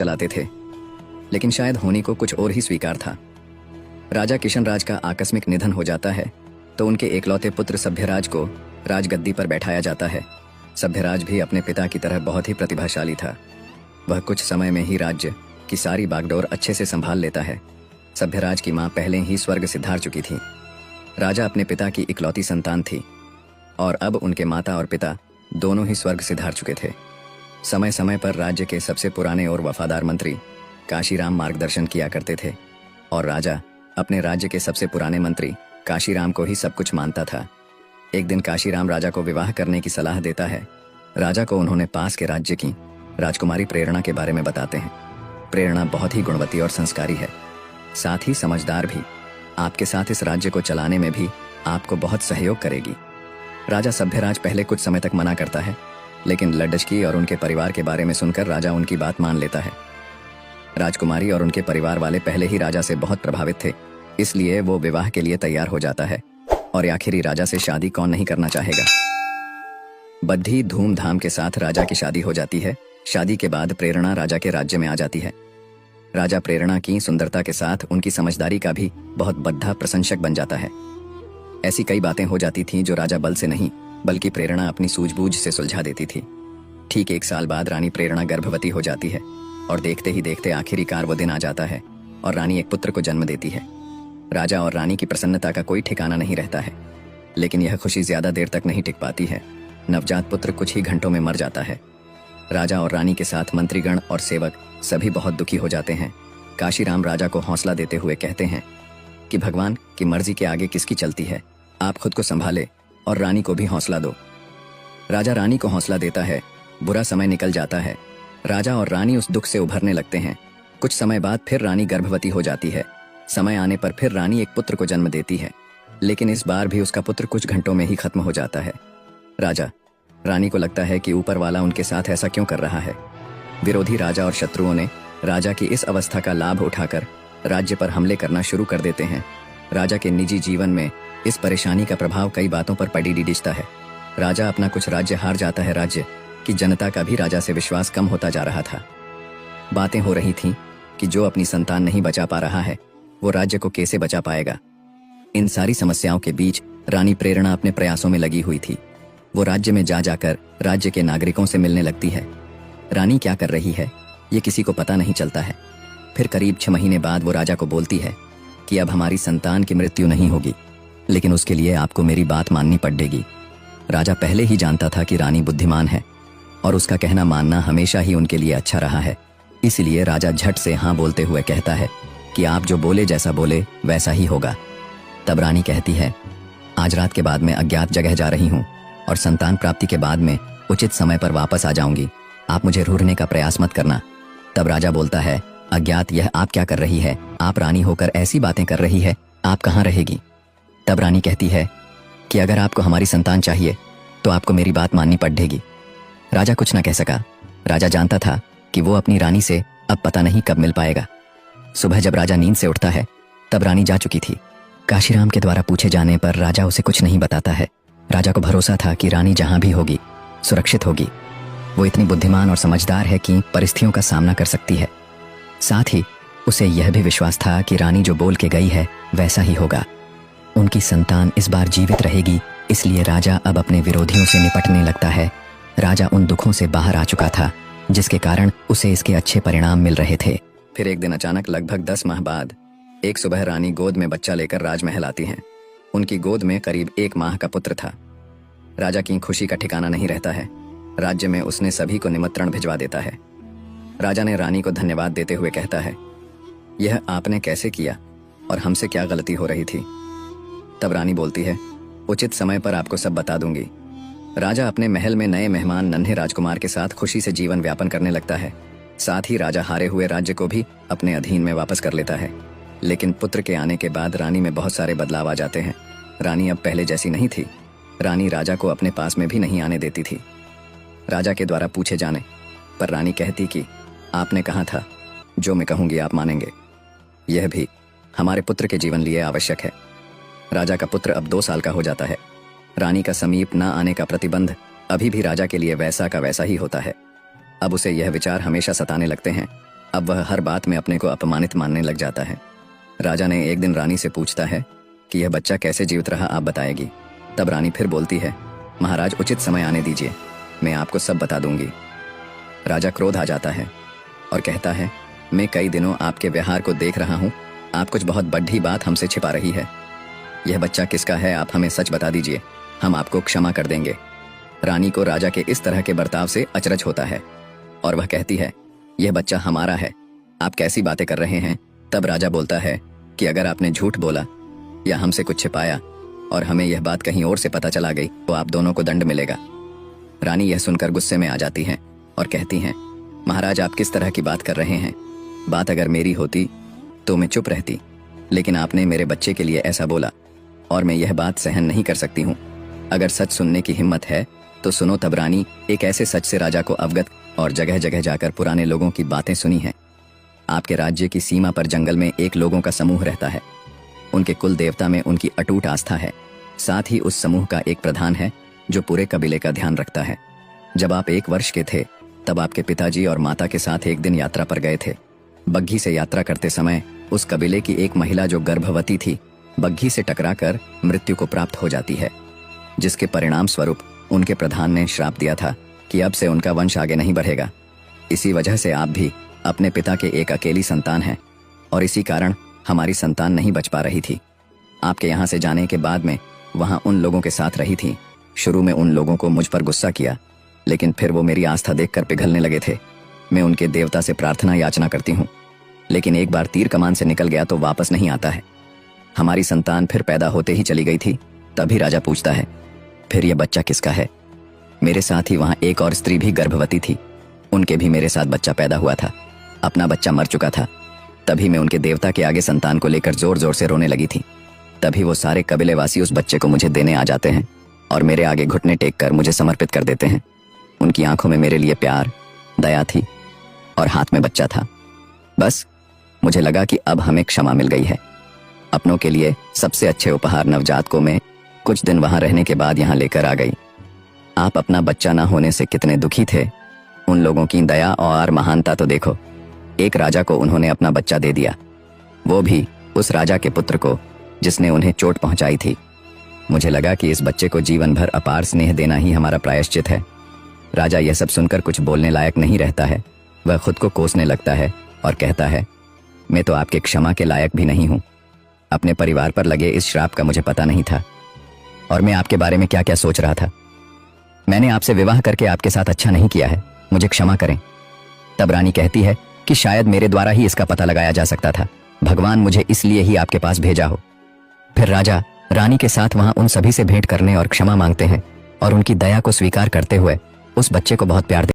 चलाते थे, लेकिन शायद होनी को कुछ और ही स्वीकार था। राजा किशनराज का आकस्मिक निधन हो जाता है तो उनके एकलौते पुत्र सभ्यराज को राजगद्दी पर बैठाया जाता है। सभ्यराज भी अपने पिता की तरह बहुत ही प्रतिभाशाली था। वह कुछ समय में ही राज्य की सारी बागडोर अच्छे से संभाल लेता है। सभ्यराज की मां पहले ही स्वर्ग सिधार चुकी थी। राजा अपने पिता की इकलौती संतान थी और अब उनके माता और पिता दोनों ही स्वर्ग सिधार चुके थे। समय समय पर राज्य के सबसे पुराने और वफादार मंत्री काशीराम मार्गदर्शन किया करते थे और राजा अपने राज्य के सबसे पुराने मंत्री काशीराम को ही सब कुछ मानता था। एक दिन काशीराम राजा को विवाह करने की सलाह देता है। राजा को उन्होंने पास के राज्य की राजकुमारी प्रेरणा के बारे में बताते हैं। प्रेरणा बहुत ही गुणवती और संस्कारी है, साथ ही समझदार भी। आपके साथ इस राज्य को चलाने में भी आपको बहुत सहयोग करेगी। राजा सभ्यराज पहले कुछ समय तक मना करता है, लेकिन लड्डचकी और उनके परिवार के बारे में सुनकर राजा उनकी बात मान लेता है। राजकुमारी और उनके परिवार वाले पहले ही राजा से बहुत प्रभावित थे, इसलिए वो विवाह के लिए तैयार हो जाता है। और आखिरी राजा से शादी कौन नहीं करना चाहेगा। बड़ी धूमधाम के साथ राजा की शादी हो जाती है। शादी के बाद प्रेरणा राजा के राज्य में आ जाती है। राजा प्रेरणा की सुंदरता के साथ उनकी समझदारी का भी बहुत बद्धा प्रशंसक बन जाता है। ऐसी कई बातें हो जाती थीं जो राजा बल से नहीं बल्कि प्रेरणा अपनी सूझबूझ से सुलझा देती थी। ठीक 1 साल बाद रानी प्रेरणा गर्भवती हो जाती है और देखते ही देखते आखिरकार वो दिन आ जाता है और रानी एक पुत्र को जन्म देती है। राजा और रानी की प्रसन्नता का कोई ठिकाना नहीं रहता है, लेकिन यह खुशी ज्यादा देर तक नहीं टिक पाती है। नवजात पुत्र कुछ ही घंटों में मर जाता है। राजा और रानी के साथ मंत्रीगण और सेवक सभी बहुत दुखी हो जाते हैं। काशीराम राजा को हौसला देते हुए कहते हैं कि भगवान की मर्जी के आगे किसकी चलती है, आप खुद को संभाले और रानी को भी हौसला दो। राजा रानी को हौसला देता है। बुरा समय निकल जाता है। राजा और रानी उस दुख से उभरने लगते हैं। कुछ समय बाद फिर रानी गर्भवती हो जाती है। समय आने पर फिर रानी एक पुत्र को जन्म देती है, लेकिन इस बार भी उसका पुत्र कुछ घंटों में ही खत्म हो जाता है। राजा रानी को लगता है कि ऊपर वाला उनके साथ ऐसा क्यों कर रहा है। विरोधी राजा और शत्रुओं ने राजा की इस अवस्था का लाभ उठाकर राज्य पर हमले करना शुरू कर देते हैं। राजा के निजी जीवन में इस परेशानी का प्रभाव कई बातों पर पड़ी दिखता है। राजा अपना कुछ राज्य हार जाता है। राज्य की जनता का भी राजा से विश्वास कम होता जा रहा था। बातें हो रही थीं कि जो अपनी संतान नहीं बचा पा रहा है वो राज्य को कैसे बचा पाएगा। इन सारी समस्याओं के बीच रानी प्रेरणा अपने प्रयासों में लगी हुई थी। वो राज्य में जा जाकर राज्य के नागरिकों से मिलने लगती है। रानी क्या कर रही है ये किसी को पता नहीं चलता है। फिर करीब 6 महीने बाद वो राजा को बोलती है कि अब हमारी संतान की मृत्यु नहीं होगी, लेकिन उसके लिए आपको मेरी बात माननी पड़ेगी। राजा पहले ही जानता था कि रानी बुद्धिमान है और उसका कहना मानना हमेशा ही उनके लिए अच्छा रहा है। इसलिए राजा झट से हाँ बोलते हुए कहता है कि आप जो बोले, जैसा बोले वैसा ही होगा। तब रानी कहती है, आज रात के बाद मैं अज्ञात जगह जा रही हूँ और संतान प्राप्ति के बाद में उचित समय पर वापस आ जाऊंगी। आप मुझे ढूंढने का प्रयास मत करना। तब राजा बोलता है, अज्ञात, यह आप क्या कर रही है? आप रानी होकर ऐसी बातें कर रही है, आप कहाँ रहेगी? तब रानी कहती है कि अगर आपको हमारी संतान चाहिए तो आपको मेरी बात माननी पड़ेगी। राजा कुछ न कह सका। राजा जानता था कि वो अपनी रानी से अब पता नहीं कब मिल पाएगा। सुबह जब राजा नींद से उठता है तब रानी जा चुकी थी। काशीराम के द्वारा पूछे जाने पर राजा उसे कुछ नहीं बताता है। राजा को भरोसा था कि रानी जहां भी होगी सुरक्षित होगी। वो इतनी बुद्धिमान और समझदार है कि परिस्थितियों का सामना कर सकती है। साथ ही उसे यह भी विश्वास था कि रानी जो बोल के गई है वैसा ही होगा। उनकी संतान इस बार जीवित रहेगी, इसलिए राजा अब अपने विरोधियों से निपटने लगता है। राजा उन दुखों से बाहर आ चुका था जिसके कारण उसे इसके अच्छे परिणाम मिल रहे थे। फिर एक दिन अचानक लगभग 10 माह बाद एक सुबह रानी गोद में बच्चा लेकर राजमहल आती हैं। उनकी गोद में करीब 1 माह का पुत्र था। राजा की खुशी का ठिकाना नहीं रहता है। राज्य में उसने सभी को निमंत्रण भिजवा देता है। राजा ने रानी को धन्यवाद देते हुए कहता है, यह आपने कैसे किया और हमसे क्या गलती हो रही थी? तब रानी बोलती है, उचित समय पर आपको सब बता दूंगी। राजा अपने महल में नए मेहमान नन्हे राजकुमार के साथ खुशी से जीवन व्यापन करने लगता है। साथ ही राजा हारे हुए राज्य को भी अपने अधीन में वापस कर लेता है। लेकिन पुत्र के आने के बाद रानी में बहुत सारे बदलाव आ जाते हैं। रानी अब पहले जैसी नहीं थी। रानी राजा को अपने पास में भी नहीं आने देती थी। राजा के द्वारा पूछे जाने पर रानी कहती कि आपने कहा था, जो मैं कहूंगी आप मानेंगे। यह भी हमारे पुत्र के जीवन लिए आवश्यक है। राजा का पुत्र अब 2 साल का हो जाता है। रानी का समीप न आने का प्रतिबंध अभी भी राजा के लिए वैसा का वैसा ही होता है। अब उसे यह विचार हमेशा सताने लगते हैं अब वह हर बात में अपने को अपमानित मानने लग जाता है। राजा ने एक दिन रानी से पूछता है कि यह बच्चा कैसे जीवित रहा, आप बताएगी। तब रानी फिर बोलती है, महाराज उचित समय आने दीजिए, मैं आपको सब बता दूंगी। राजा क्रोध आ जाता है और कहता है, मैं कई दिनों आपके व्यवहार को देख रहा हूँ, आप कुछ बहुत बड़ी बात हमसे छिपा रही है। यह बच्चा किसका है, आप हमें सच बता दीजिए, हम आपको क्षमा कर देंगे। रानी को राजा के इस तरह के बर्ताव से अचरज होता है और वह कहती है, यह बच्चा हमारा है, आप कैसी बातें कर रहे हैं। तब राजा बोलता है कि अगर आपने झूठ बोला या हमसे कुछ छिपाया और हमें यह बात कहीं और से पता चला गई तो आप दोनों को दंड मिलेगा। रानी यह सुनकर गुस्से में आ जाती हैं और कहती हैं, महाराज आप किस तरह की बात कर रहे हैं, बात अगर मेरी होती तो मैं चुप रहती, लेकिन आपने मेरे बच्चे के लिए ऐसा बोला और मैं यह बात सहन नहीं कर सकती हूँ। अगर सच सुनने की हिम्मत है तो सुनो। तब रानी एक ऐसे सच से राजा को अवगत और जगह जगह जाकर पुराने लोगों की बातें सुनी हैं। आपके राज्य की सीमा पर जंगल में एक लोगों का समूह रहता है, उनके कुल देवता में उनकी अटूट आस्था है। साथ ही उस समूह का एक प्रधान है जो पूरे कबीले का ध्यान रखता है। जब आप 1 वर्ष के थे तब आपके पिताजी और माता के साथ एक दिन यात्रा पर गए थे। बग्घी से यात्रा करते समय उस कबीले की एक महिला जो गर्भवती थी, बग्घी से टकराकर मृत्यु को प्राप्त हो जाती है, जिसके परिणाम स्वरूप उनके प्रधान ने श्राप दिया था कि अब से उनका वंश आगे नहीं बढ़ेगा। इसी वजह से आप भी अपने पिता के एक अकेली संतान हैं और इसी कारण हमारी संतान नहीं बच पा रही थी। आपके यहाँ से जाने के बाद में वहाँ उन लोगों के साथ रही थी। शुरू में उन लोगों को मुझ पर गुस्सा किया, लेकिन फिर वो मेरी आस्था देखकर पिघलने लगे थे। मैं उनके देवता से प्रार्थना याचना करती हूँ, लेकिन एक बार तीर कमान से निकल गया तो वापस नहीं आता है। हमारी संतान फिर पैदा होते ही चली गई थी। तभी राजा पूछता है, फिर यह बच्चा किसका है। मेरे साथ ही वहाँ एक और स्त्री भी गर्भवती थी, उनके भी मेरे साथ बच्चा पैदा हुआ था। अपना बच्चा मर चुका था। तभी मैं उनके देवता के आगे संतान को लेकर जोर जोर से रोने लगी थी। तभी वो सारे कबीलेवासी उस बच्चे को मुझे देने आ जाते हैं और मेरे आगे घुटने टेक कर मुझे समर्पित कर देते हैं। उनकी आंखों में मेरे लिए प्यार, दया थी और हाथ में बच्चा था। बस मुझे लगा कि अब हमें क्षमा मिल गई है। अपनों के लिए सबसे अच्छे उपहार नवजात को मैं कुछ दिन वहां रहने के बाद यहाँ लेकर आ गई। आप अपना बच्चा ना होने से कितने दुखी थे। उन लोगों की दया और महानता तो देखो। एक राजा को उन्होंने अपना बच्चा दे दिया, वो भी उस राजा के पुत्र को जिसने उन्हें चोट पहुंचाई थी। मुझे लगा कि इस बच्चे को जीवन भर अपार स्नेह देना ही हमारा प्रायश्चित है। राजा यह सब सुनकर कुछ बोलने लायक नहीं रहता है। वह खुद को कोसने लगता है और कहता है, मैं तो आपके क्षमा के लायक भी नहीं हूँ। अपने परिवार पर लगे इस श्राप का मुझे पता नहीं था और मैं आपके बारे में क्या क्या सोच रहा था। मैंने आपसे विवाह करके आपके साथ अच्छा नहीं किया है, मुझे क्षमा करें। तब रानी कहती है कि शायद मेरे द्वारा ही इसका पता लगाया जा सकता था, भगवान मुझे इसलिए ही आपके पास भेजा हो। फिर राजा रानी के साथ वहां उन सभी से भेंट करने और क्षमा मांगते हैं और उनकी दया को स्वीकार करते हुए उस बच्चे को बहुत प्यार